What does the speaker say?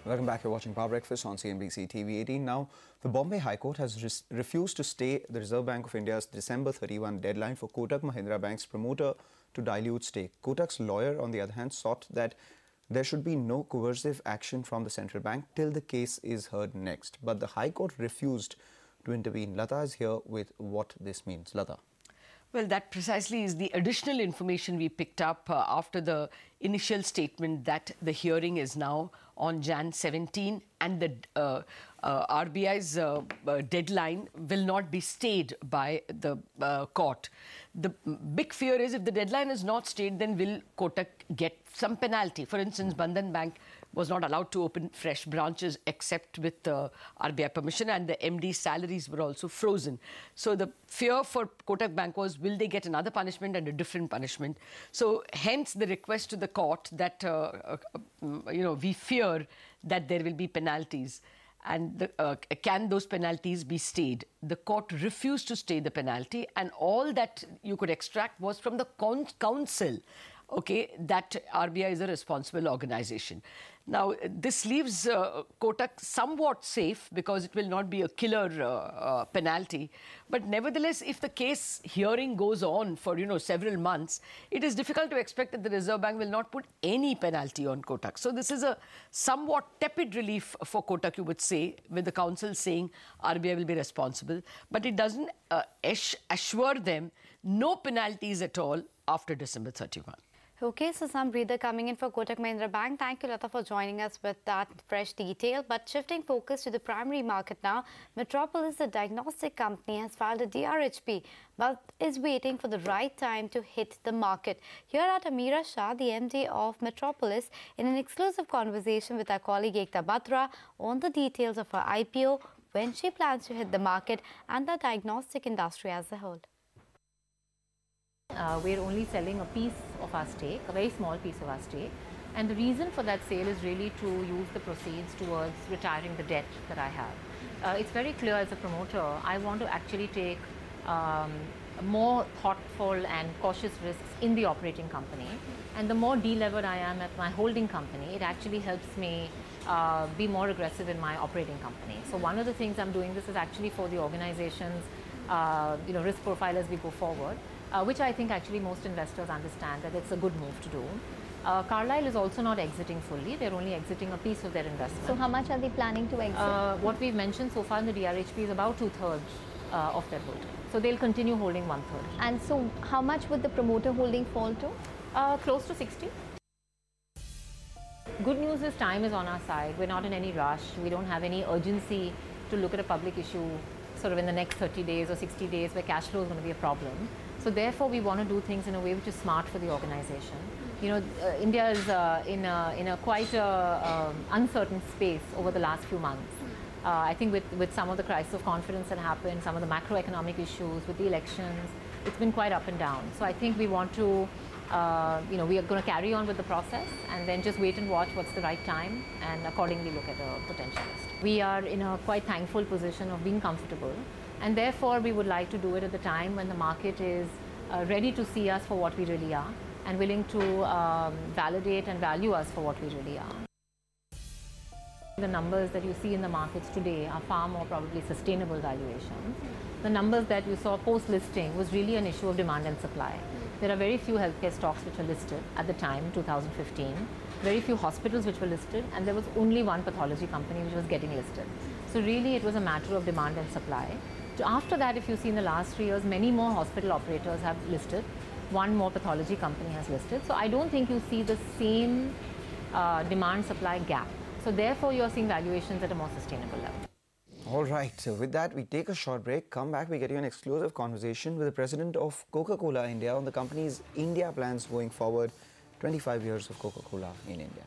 Welcome back. You're watching Power Breakfast on CNBC TV 18. Now, the Bombay High Court has refused to stay the Reserve Bank of India's December 31 deadline for Kotak Mahindra Bank's promoter to dilute stake. Kotak's lawyer, on the other hand, sought that there should be no coercive action from the central bank till the case is heard next. But the High Court refused to intervene. Lata is here with what this means. Lata. Well, that precisely is the additional information we picked up after the initial statement that the hearing is now on Jan 17 and the RBI's deadline will not be stayed by the court. The big fear is if the deadline is not stayed, then will Kotak get some penalty? For instance, Bandhan Bank was not allowed to open fresh branches except with RBI permission, and the MD's salaries were also frozen. So the fear for Kotak Bank was, will they get another punishment and a different punishment? So hence the request to the court that, we fear that there will be penalties. And can those penalties be stayed? The court refused to stay the penalty, and all that you could extract was from the council, that RBI is a responsible organization. Now, this leaves Kotak somewhat safe because it will not be a killer penalty. But nevertheless, if the case hearing goes on for, several months, it is difficult to expect that the Reserve Bank will not put any penalty on Kotak. So this is a somewhat tepid relief for Kotak, you would say, with the council saying RBI will be responsible. But it doesn't assure them no penalties at all after December 31. Okay, so some breather coming in for Kotak Mahindra Bank. Thank you, Lata, for joining us with that fresh detail. But shifting focus to the primary market now, Metropolis, the diagnostic company, has filed a DRHP but is waiting for the right time to hit the market. Here at Ameera Shah, the MD of Metropolis, in an exclusive conversation with our colleague Ekta Batra on the details of her IPO, when she plans to hit the market and the diagnostic industry as a whole. We're only selling a piece of our stake, a very small piece of our stake. And the reason for that sale is really to use the proceeds towards retiring the debt that I have. It's very clear as a promoter, I want to actually take more thoughtful and cautious risks in the operating company. And the more delevered I am at my holding company, it actually helps me be more aggressive in my operating company. So one of the things I'm doing this is actually for the organization's risk profile as we go forward. Which I think actually most investors understand that it's a good move to do. Carlyle is also not exiting fully. They're only exiting a piece of their investment. So how much are they planning to exit? What we've mentioned so far in the DRHP is about 2/3 of their holding. So they'll continue holding 1/3. And so how much would the promoter holding fall to? Close to 60. Good news is time is on our side. We're not in any rush. We don't have any urgency to look at a public issue sort of in the next 30 days or 60 days where cash flow is going to be a problem. So therefore, we want to do things in a way which is smart for the organization. India is in a quite uncertain space over the last few months. I think with some of the crisis of confidence that happened, some of the macroeconomic issues with the elections, it's been quite up and down. So I think we want to, we are going to carry on with the process and then just wait and watch what's the right time and accordingly look at the potential list. We are in a quite thankful position of being comfortable, and therefore we would like to do it at the time when the market is ready to see us for what we really are and willing to validate and value us for what we really are. The numbers that you see in the markets today are far more probably sustainable valuations. The numbers that you saw post-listing was really an issue of demand and supply. There are very few healthcare stocks which were listed at the time, 2015, very few hospitals which were listed, and there was only one pathology company which was getting listed. So really it was a matter of demand and supply. After that, if you see in the last 3 years, many more hospital operators have listed, one more pathology company has listed. So I don't think you see the same demand-supply gap. So therefore, you're seeing valuations at a more sustainable level. All right, so with that, we take a short break. Come back, we get you an exclusive conversation with the president of Coca-Cola India on the company's India plans going forward, 25 years of Coca-Cola in India.